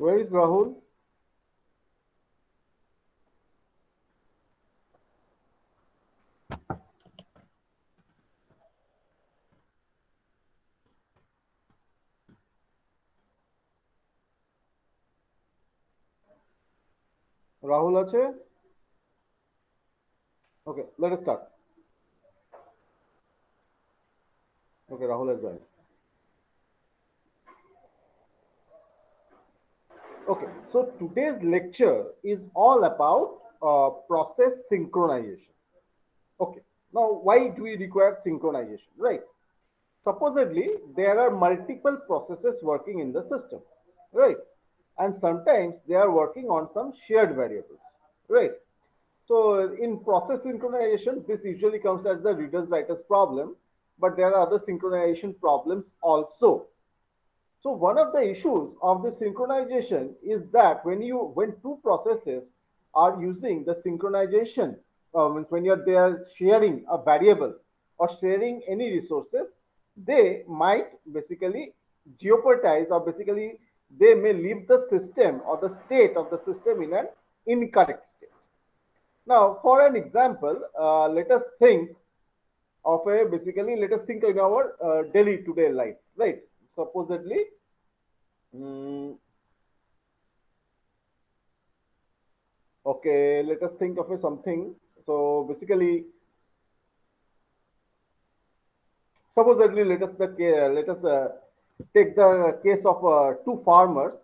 Where is Rahul? Rahul আছে? Okay, let us start. Okay, Rahul has joined. Okay, so today's lecture is all about process synchronization. Okay, now why do we require synchronization, right? Supposedly, there are multiple processes working in the system, right? And sometimes they are working on some shared variables, right? So in process synchronization, this usually comes as the reader's writer's problem, but there are other synchronization problems also. So one of the issues of the synchronization is that when two processes are using the synchronization, means when they are sharing a variable or sharing any resources, they might basically jeopardize, or basically they may leave the system or the state of the system in an incorrect state. Now, for an example, let us think of a basically let us think in our daily today life, right? Supposedly, mm, okay, let us think of a something. So basically, supposedly let us take the case of two farmers,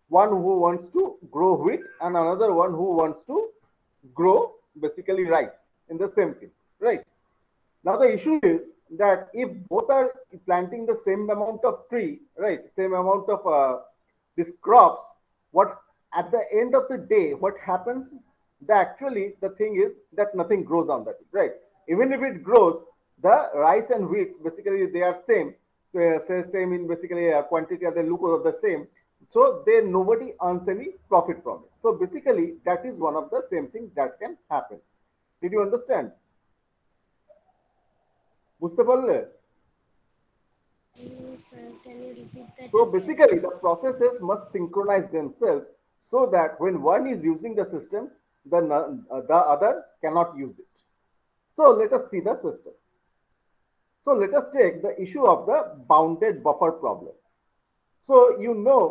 one who wants to grow wheat and another one who wants to grow basically rice in the same field, right? Now the issue is that if both are planting the same amount of tree, right, same amount of these crops, what at the end of the day, what happens? The actually the thing is that nothing grows on that, right? Even if it grows, the rice and wheats basically they are same, so say same in basically quantity, or they look are the same. So they nobody earns any profit from it. So basically that is one of the same things that can happen. Did you understand? বুঝতে পারলে? No, sir. Can you repeat that So again? basically, the processes must synchronize themselves so that when one is using the systems, the other cannot use it. So let us see the system. So let us take the issue of the bounded buffer problem. So you know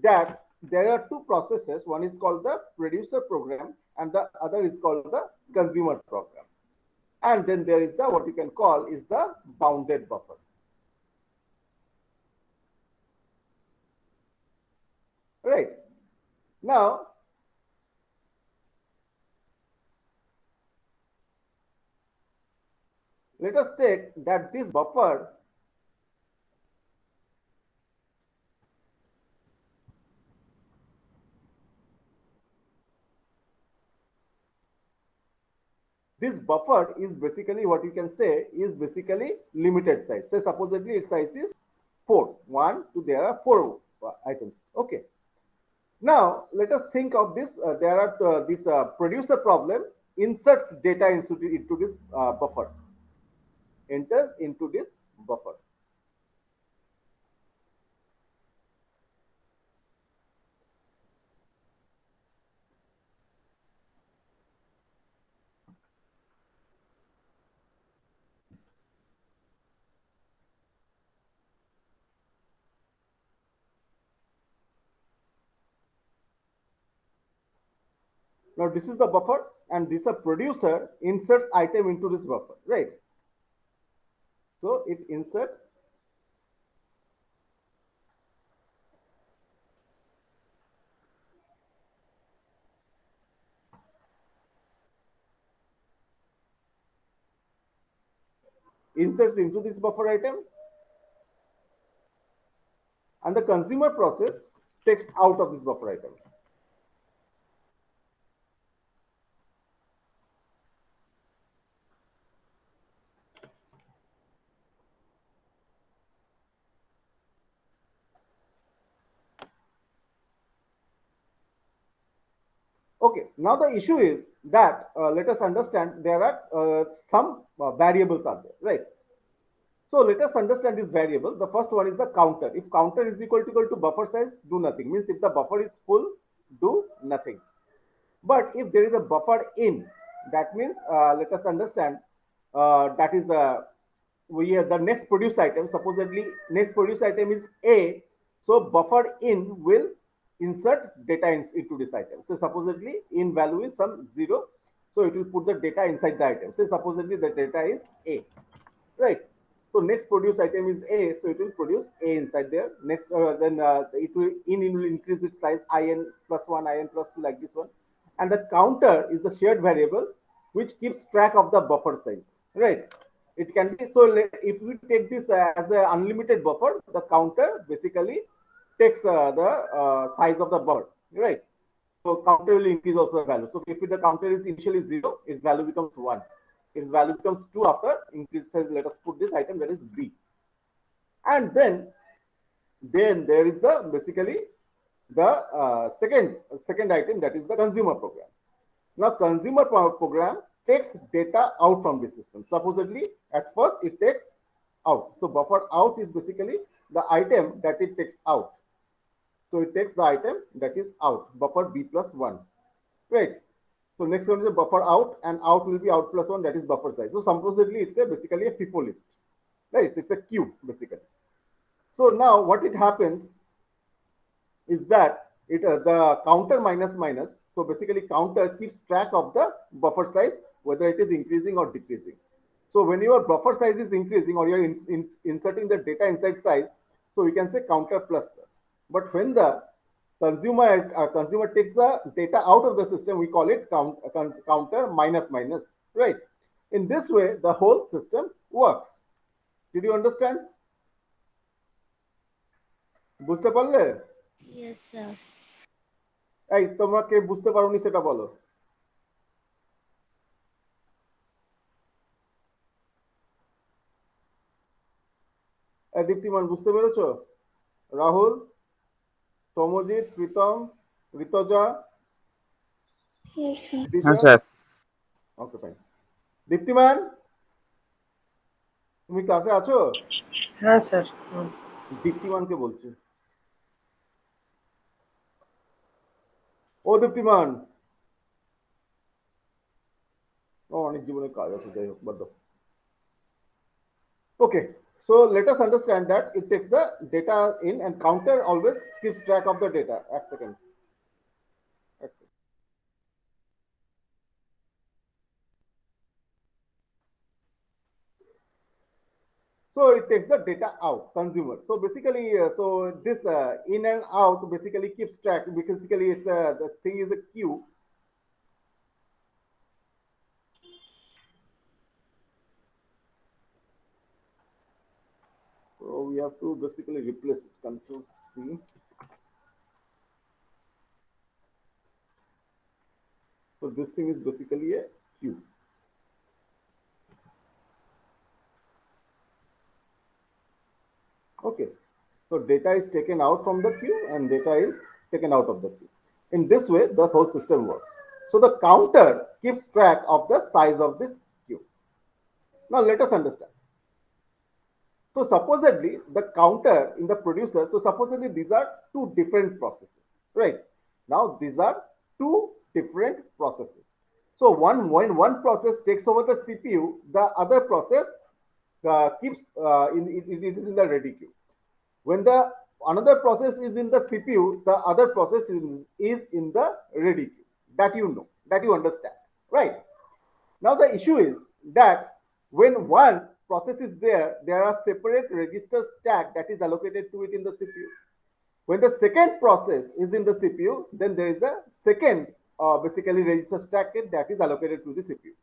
that there are two processes. One is called the producer program, and the other is called the consumer program. And then there is the what you can call is the bounded buffer. Right. Now, let us take that this buffer is basically what you can say is basically limited size. Say supposedly its size is 4. 1, 2, there are 4 items. Okay. Now let us think of this. There are this producer problem inserts data into this buffer, enters into this buffer. Now this is the buffer, and this a producer inserts item into this buffer, right? So it inserts into this buffer item, and the consumer process takes out of this buffer item. Okay, now the issue is that let us understand there are some variables are there, right? So let us understand this variable. The first one is the counter. If counter is equal to buffer size, do nothing. Means if the buffer is full, do nothing. But if there is a buffer in, that means let us understand that is we have the next produce item. Supposedly next produce item is A, so buffer in will insert data into this item. So supposedly in value is some zero, so it will put the data inside the item. So supposedly the data is A, right? So next produce item is A, so it will produce A inside there. Next, then it will increase its size in plus one, in plus two, like this one. And the counter is the shared variable which keeps track of the buffer size, right? It can be so. If we take this as an unlimited buffer, the counter basically takes the size of the buffer, right? So counter will increase also the value. So if the counter is initially zero, its value becomes one. Its value becomes two after increases. Let us put this item that is B, and then there is the basically the second item, that is the consumer program. Now consumer program takes data out from the system. Supposedly at first it takes out. So buffer out is basically the item that it takes out. So it takes the item that is out, buffer B plus 1, right? So next one is a buffer out, and out will be out plus 1, that is buffer size. So supposedly it's basically a FIFO list, right? It's a queue basically. So now what it happens is that the counter minus minus. So basically counter keeps track of the buffer size, whether it is increasing or decreasing. So when your buffer size is increasing or you're inserting the data inside size, so we can say counter plus plus. But when the consumer takes the data out of the system, we call it counter minus minus, right? In this way, the whole system works. Did you understand? বুঝতে পারলে? Yes, sir. এই তোমরা কে বুঝতে পারোনি সেটা বলো। দীপ্তিমান বুঝতে পেরেছো? Rahul, Samajit, Pritam, Ritaja, sir. Okay fine. Diptiman, তুমি ক্লাসে আছো? হ্যাঁ স্যার। দীপ্তিমানকে বলছি। ও দীপ্তিমান, ও অনেক জীবনে কাজ আছে, যাই হোক বাদ দাও। Okay, so let us understand that it takes the data in, and counter always keeps track of the data. A second. So it takes the data out, consumer. So basically, so this in and out basically keeps track. Basically, it's the thing is a queue. So we have to basically replace it. Control C. So this thing is basically a queue. Okay, so data is taken out from the queue and data is taken out of the queue. In this way, the whole system works. So the counter keeps track of the size of this queue. Now let us understand. So supposedly the counter in the producer, so supposedly these are two different processes, right? Now these are two different processes. So when one process takes over the CPU, the other process keeps it is in the ready queue. When the another process is in the CPU, the other process is in the ready queue. That you know, that you understand, right? Now the issue is that when one process is there, there are separate register stack that is allocated to it in the CPU. When the second process is in the CPU, then there is a second basically register stack that is allocated to the CPU.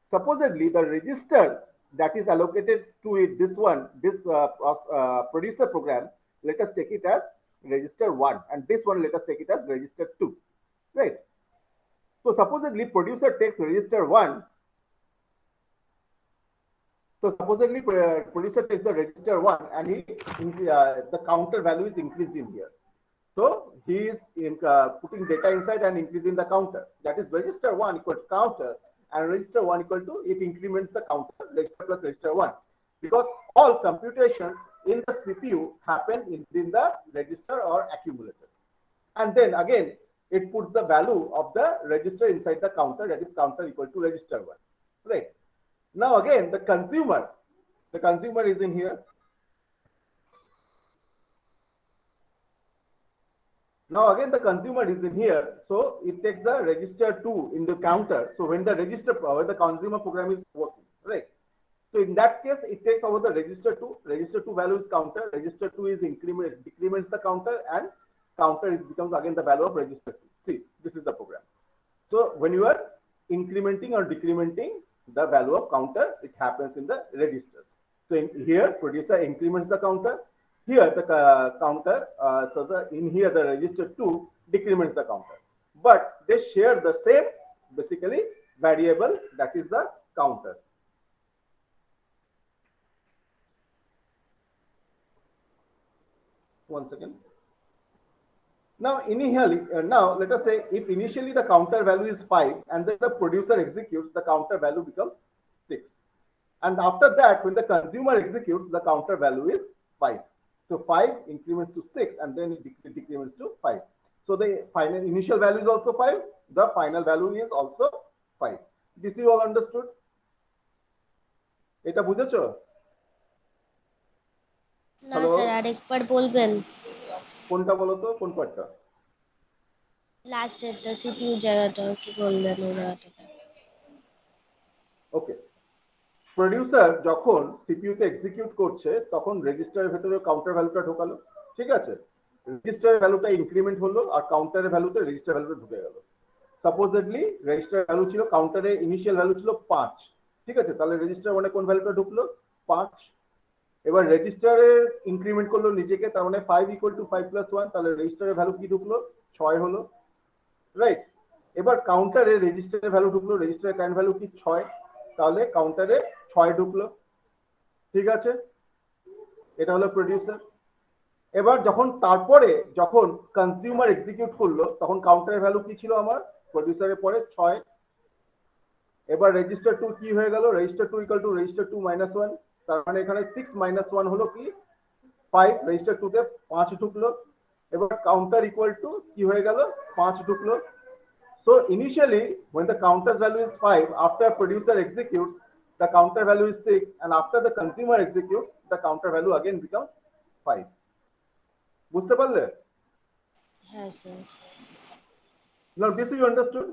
Supposedly the register that is allocated to it, this one, this producer program, let us take it as register 1, and this one let us take it as register 2, right? So supposedly producer takes register 1. So supposedly producer takes the register 1 and the counter value is increasing here. So he is putting data inside and increasing the counter. That is register 1 equal to counter, and register 1 equal to, it increments the counter, register plus register 1. because all computations in the CPU happen in the register or accumulators. And then again, it puts the value of the register inside the counter, that is counter equal to register 1. Right. Now again, the consumer is in here. Now again, the consumer is in here, so it takes the register 2 in the counter. So when the consumer program is working, right? So in that case, it takes over the register 2. Register 2 value is counter. Register 2 is decrements the counter, and counter becomes again the value of register 2. See, this is the program. So when you are incrementing or decrementing the value of counter, it happens in the registers. So here, producer increments the counter. Here the counter, in here the register 2 decrements the counter. But they share the same basically variable, that is the counter. One second. Now initially, now let us say if initially the counter value is 5 and then the producer executes, the counter value becomes 6. And after that, when the consumer executes, the counter value is 5. So 5 increments to 6 and then it decrements to 5. So the final initial value is also 5. The final value is also 5. This you all understood? এটা বুঝেছো? না sir আরেকবার বলবেন কোনটা বলো তো, কোন পার্টটা? লাস্ট এটা সিপিইউ জায়গাটা কি বললেন ওই জায়গাটা? ওকে, প্রোডিউসার যখন সিপিইউতে এক্সিকিউট করছে তখন রেজিস্টারের ভেতরে কাউন্টার ভ্যালুটা ঢোকালো, ঠিক আছে? রেজিস্টারের ভ্যালুটা ইনক্রিমেন্ট হলো আর কাউন্টারের ভ্যালুতে রেজিস্টার ভ্যালুটা ঢুকে গেল। সাপোজেডলি রেজিস্টার ভ্যালু ছিল, কাউন্টারে ইনিশিয়াল ভ্যালু ছিল 5, ঠিক আছে? তাহলে রেজিস্টার মানে কোন ভ্যালুটা ঢুকলো? 5। এবার রেজিস্টারে ইনক্রিমেন্ট করলো নিজেকে, তার মানে 5 ইকুয়াল টু 5 প্লাস 1, তাহলে রেজিস্টারের ভ্যালু কি ঢুকলো? 6 হলো, রাইট? এবার কাউন্টারে রেজিস্টারের ভ্যালু ঢুকলো, রেজিস্টারের কারেন্ট ভ্যালু কি? 6, তাহলে কাউন্টারে 6 ঢুকলো, ঠিক আছে? এটা হলো প্রোডিউসার। এবার তারপরে যখন কনজিউমার এক্সিকিউট করলো তখন কাউন্টারের ভ্যালু কি ছিল আমার? প্রোডিউসারের পরে 6। এবার রেজিস্টার 2 কি হয়ে গেল? Register 2 equal to register 2 minus 1, তার মানে এখানে 6 মাইনাস 1 হলো কি? 5। রেজিস্টার 2 তে 5 ঢুকলো। এবার কাউন্টার ইকুয়াল টু কি হয়ে গেল? 5 ঢুকলো। So initially, when the counter value is 5, after producer executes, the counter value is 6, and after the consumer executes, the counter value again becomes 5. বুঝতে পারলে? হ্যাঁ sir. Now this you understood?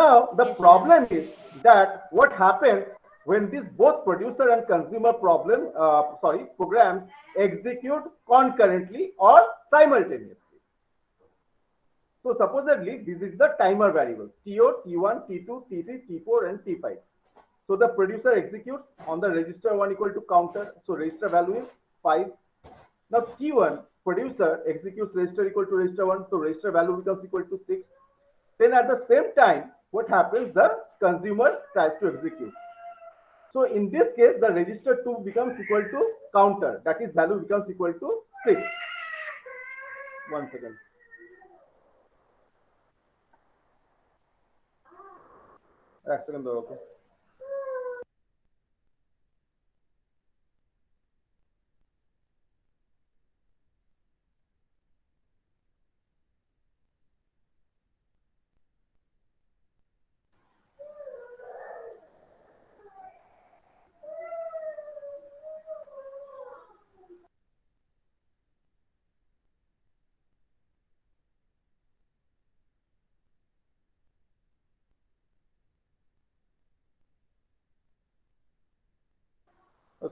Now the Yes, problem is that what happens when these both producer and consumer programs execute concurrently or simultaneously. So supposedly this is the timer variables T0, T1, T2, T3, T4 and T5. So the producer executes on the register 1 equal to counter. So register value is 5. Now T1 producer executes register equal to register 1. So register value becomes equal to 6. Then at the same time, what happens? The consumer tries to execute. So in this case, the register 2 becomes equal to counter. That is value becomes equal to 6. One second. এক second দাও ওকে।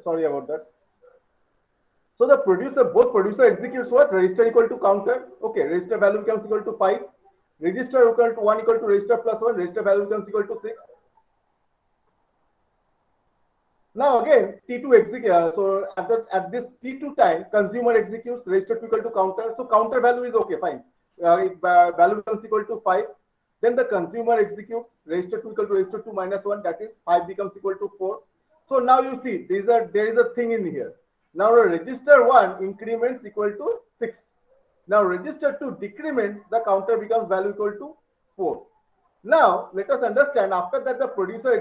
Sorry about that. So the both producer executes what? Register equal to counter. Okay, register value becomes equal to 5. Register equal to 1 equal to register plus 1. Register value becomes equal to 6. Now again, T2 executes. So at this T2 time, consumer executes register equal to counter. So counter value is okay, fine. Value becomes equal to 5. Then the consumer executes register equal to register 2 minus 1. That is 5 becomes equal to 4. So now you see there is a thing in here. Now register 1 increments equal to 6. Now register 2 decrements, the counter becomes value equal to 4. Now let us understand, after that the producer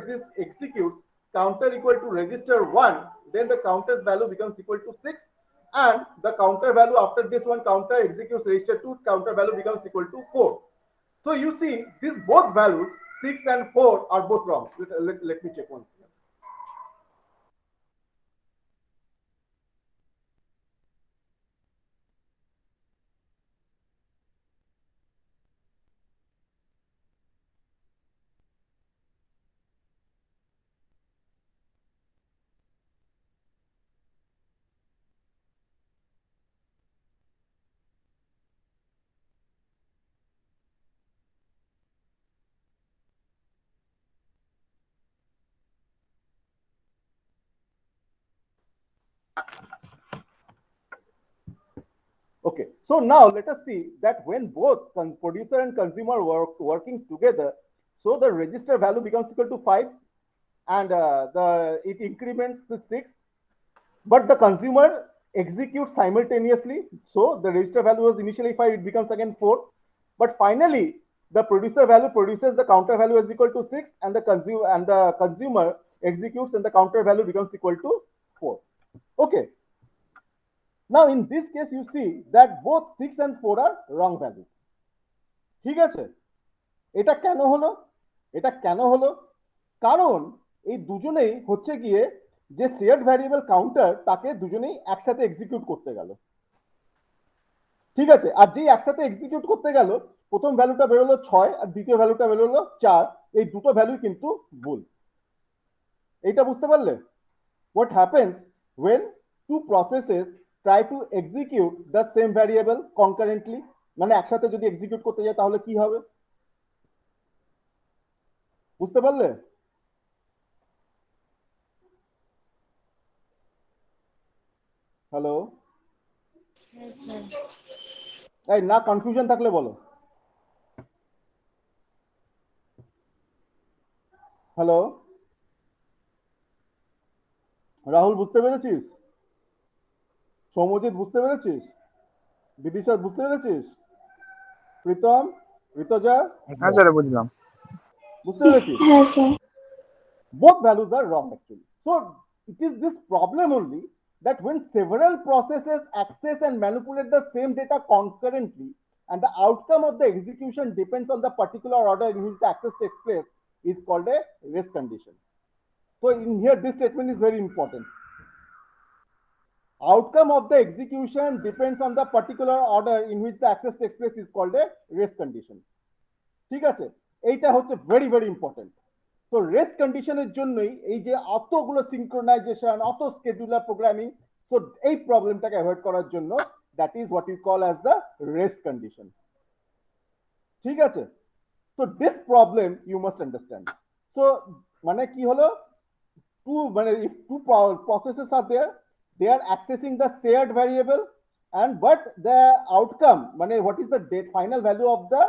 executes, counter equal to register 1, then the counter's value becomes equal to 6, and the counter value after this one counter executes register 2, counter value becomes equal to 4. So you see these both values 6 and 4 are both wrong. Let me check once. Okay, so now let us see that when both producer and consumer working together, so the register value becomes equal to 5, and it increments to 6, but the consumer executes simultaneously. So the register value was initially 5, it becomes again 4, but finally the producer value produces the counter value is equal to 6, and the consumer executes and the counter value becomes equal to 4. Okay. Now in this case you see that both 6 and 4 are wrong values. ঠিক আছে, এটা কেন হলো? এটা কেন হলো? কারণ এই দুজনেই হচ্ছে গিয়ে যে শেয়ার্ড ভ্যারিয়েবল কাউন্টার তাকে দুজনেই একসাথে এক্সিকিউট করতে গেল। ঠিক আছে, আর যেই একসাথে এক্সিকিউট করতে গেল প্রথম ভ্যালুটা বেরোলো 6 আর দ্বিতীয় ভ্যালুটা বেরোলো 4, এই দুটো ভ্যালু কিন্তু ভুল। এইটা বুঝতে পারলে? What happens when two processes try to execute the same variable concurrently, মানে একসাথে যদি এক্সিকিউট করতে যায় তাহলে কি হবে বুঝতে পারলে? হ্যালো, এই না কনফিউশন থাকলে বলো। হ্যালো রাহুল, বুঝতে পেরেছিস? সৌমজিৎ বুঝতে পেরেছিস? বিদিশা বুঝতে পেরেছিস? প্রীতম, ঋতজা, হ্যাঁ স্যার বুঝলাম। বুঝতে পেরেছিস? হ্যাঁ sir. Both values are wrong actually. So it is this problem only that when several processes access and manipulate the same data concurrently and the outcome of the execution depends on the particular order in which the access takes place is called a race condition. So in here this statement is very important. Outcome of the execution depends on the particular order in which the access takes place is called a race condition. ঠিক আছে, এইটা হচ্ছে very very important. তো rest কন্ডিশনের জন্যই এই যে অতগুলো সিনক্রোনাইজেশন, অত স্কেডুলার প্রোগ্রামিং, সো এই প্রবলেমটাকে অ্যাভয়েড করার জন্য that is what you call as the rest condition. ঠিক আছে, so this problem you must understand. সো মানে কি হলো, if two processes are there, they are accessing the shared variable, and but the outcome, what is the final value of the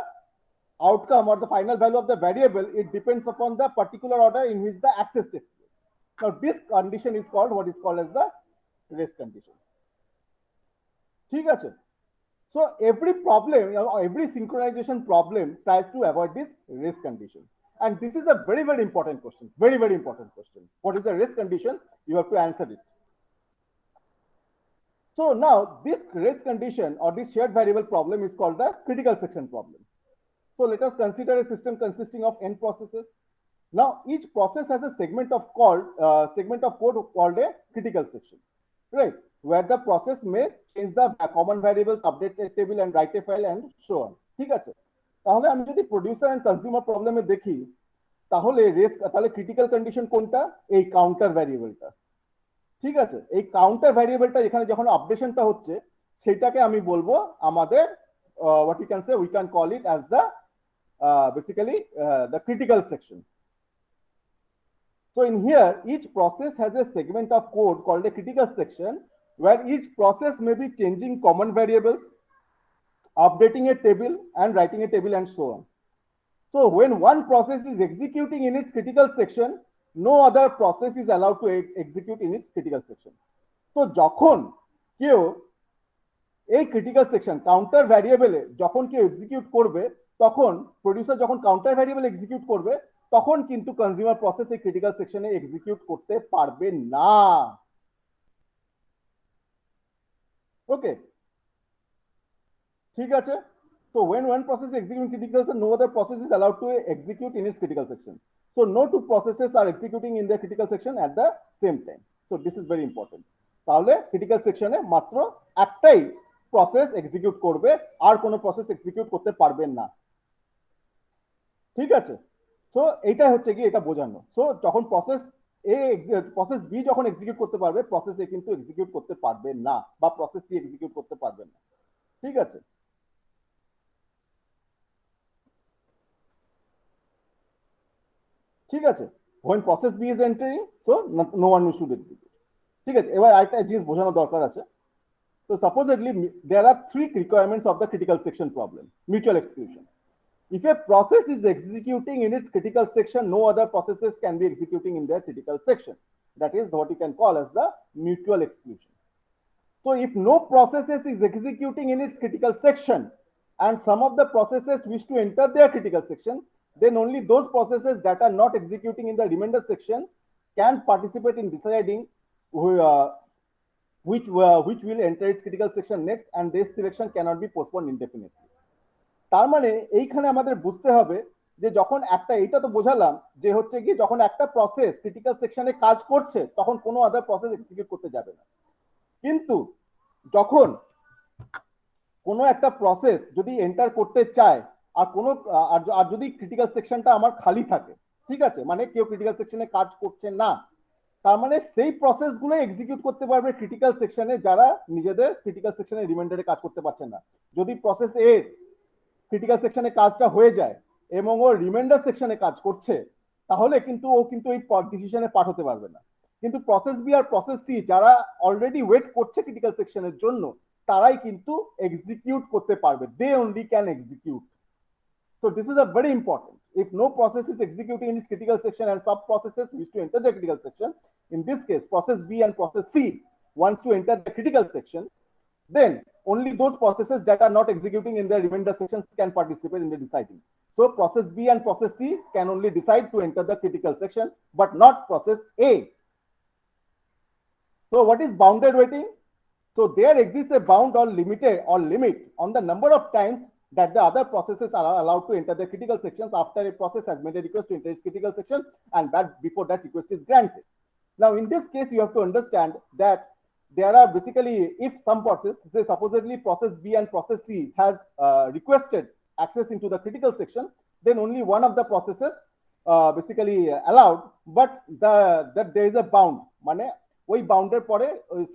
outcome or the final value of the variable, it depends upon the particular order in which the access takes place. Now this condition is called what is called as the race condition. ঠিক আছে, so every problem, every synchronization problem tries to avoid this race condition, and this is a very very important question, very very important question. What is the race condition? You have to answer it. So now this race condition or this shared variable problem is called the critical section problem. So let us consider a system consisting of n processes. Now each process has a segment of code called a critical section, right? Where the process may change the common variables, update a table and write a file and so on. ঠিক আছে, তাহলে আমি যদি producer and consumer প্রবলেমে দেখি তাহলে critical condition কোনটা? এই কাউন্টার ভ্যারিয়েবলটা। ঠিক আছে, এই কাউন্টার ভ্যারিয়েবলটা এখানে যখন আপডেশনটা হচ্ছে সেটাকে আমি বলবো আমাদের what you can say, we can call it as the basically the critical section. So in here each process has a segment of code called a critical section where each process may be changing common variables, updating a table and writing a table and so on. So when one process is executing in its critical section, no other process is allowed to execute in its critical section. So যখন কেউ এই critical section counter ভ্যারিয়েবলে যখন কেউ execute করবে, তখন producer যখন counter variable execute করবে তখন কিন্তু কনজিউমার প্রসেস এই ক্রিটিক্যাল সেকশনে এক্সিকিউট করতে পারবে না। ওকে, ঠিক আছে। So when one process is executing critical section, no other process is allowed to execute in its critical section. So no two processes are executing in their critical section at the same time. So this is very important. তাহলে critical সেকশনে মাত্র একটাই process execute করবে, আর কোনো process execute করতে পারবেন না। ঠিক আছে, সো এইটাই হচ্ছে কি এটা বোঝানো। সো যখন প্রসেস এ প্রসেস বি যখন এক্সিকিউট করতে পারবে, প্রসেস এ কিন্তু এক্সিকিউট করতে পারবে না, বা প্রসেস সি এক্সিকিউট করতে পারবে না। ঠিক আছে, ঠিক আছে। when process b is entering, so no one should execute. ঠিক আছে, এবার আরেকটা জিনিস বোঝানো দরকার আছে। So supposedly there are three requirements of the critical section problem: mutual exclusion. If a process is executing in its critical section, no other processes can be executing in their critical section. That is what you can call as the mutual exclusion. So if no processes is executing in its critical section and some of the processes wish to enter their critical section, then only those processes that are not executing in the remainder section can participate in deciding which will enter its critical section next, and this selection cannot be postponed indefinitely. তার মানে এইখানে আমাদের বুঝতে হবে যে যখন একটা, এইটা তো বোঝালাম যে হচ্ছে কি যখন একটা প্রসেস ক্রিটিক্যাল সেকশনে কাজ করছে তখন কোনো আদার প্রসেস এক্সিকিউট করতে যাবে না। কিন্তু যখন কোনো একটা প্রসেস যদি এন্টার করতে চায় আর কোনো আর যদি ক্রিটিক্যাল সেকশনটা আমার খালি থাকে, ঠিক আছে, মানে কেউ ক্রিটিক্যাল সেকশনে কাজ করছে না, তার মানে সেই প্রসেসগুলো এক্সিকিউট করতে পারবে ক্রিটিক্যাল সেকশনে যারা নিজেদের ক্রিটিক্যাল সেকশনে রিমাইন্ডারে কাজ করতে পারছে না। যদি প্রসেস এ ক্রিটিক্যাল সেকশনে কাজটা হয়ে যায় এবং ও রিমাইন্ডার সেকশনে কাজ করছে, তাহলে কিন্তু ও কিন্তু এই ডিসিশনে পাঠ হতে পারবে না। কিন্তু প্রসেস বি আর প্রসেস সি যারা অলরেডি ওয়েট করছে ক্রিটিক্যাল সেকশনের জন্য, তারাই কিন্তু এক্সিকিউট করতে পারবে। They only can execute. So this is a very important. If no process is executing in its critical section and sub processes wish to enter the critical section, in this case process B and process C wants to enter the critical section, then only those processes that are not executing in their remainder sections can participate in the deciding. So process B and process C can only decide to enter the critical section, but not process A. So what is bounded waiting? So there exists a bound or limit on the number of times that the other processes are allowed to enter the critical sections after a process has made a request to enter its critical section and that before that request is granted. Now in this case you have to understand that there are basically, if some process, say supposedly process B and process C has requested access into the critical section, then only one of the processes basically allowed, but that there is a bound, মানে ওই বাউন্ডের পরে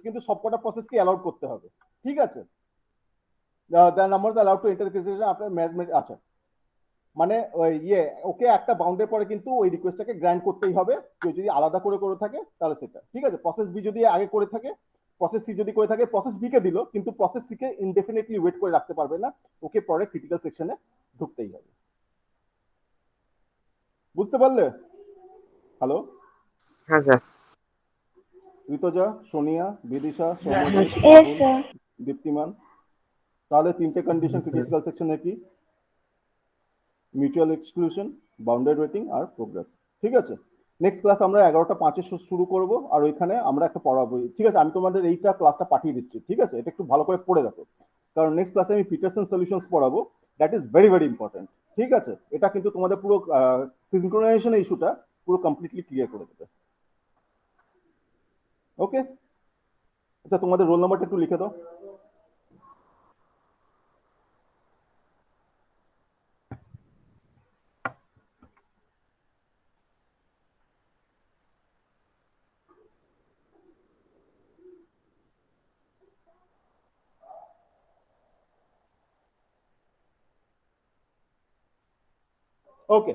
কিন্তু সবকটা প্রসেসকে allowed করতে হবে। ঠিক আছে, the numbers allowed to enter the critical section after management। আচ্ছা, মানে ওই ওকে একটা বাউন্ডের পরে কিন্তু ওই রিকোয়েস্টটাকে গ্র্যান্ট করতেই হবে, কেউ যদি আলাদা করে করে থাকে তাহলে সেটা ঠিক আছে। প্রসেস বি যদি আগে করে থাকে, প্রসেস সি যদি করে থাকে, প্রসেস বি কে দিল কিন্তু প্রসেস সি কে ইনডেফিনিটলি ওয়েট করে রাখতে পারবে না, ওকে পরে ক্রিটিক্যাল সেকশনে ঢুকতেই হবে। বুঝতে পারলে? হ্যালো, হ্যাঁ sir. Ritaja, Sonia, Bidisha, Yes, Soumyadip, sir. Diptiman, তাহলে তিনটে কন্ডিশন ক্রিটিক্যাল সেকশনে কি? মিউচুয়াল এক্সক্লুশন, বাউন্ডেড ওয়েটিং আর প্রোগ্রেস। ঠিক আছে, নেক্সট ক্লাস আমরা 11টা 5-এ শুরু করব, আর ওইখানে আমরা একটা পড়াবো। ঠিক আছে, আমি তোমাদের এইটা ক্লাসটা পাঠিয়ে দিচ্ছি। ঠিক আছে, এটা একটু ভালো করে পড়ে দেখো, কারণ নেক্সট ক্লাসে আমি পিটারসন সলিউশনস পড়াবো। That is very very important. ঠিক আছে, এটা কিন্তু তোমাদের পুরো সিনক্রোনাইজেশন ইস্যুটা পুরো কমপ্লিটলি ক্লিয়ার করে দেবে। ওকে, আচ্ছা তোমাদের রোল নাম্বারটা একটু লিখে দাও। ওকে।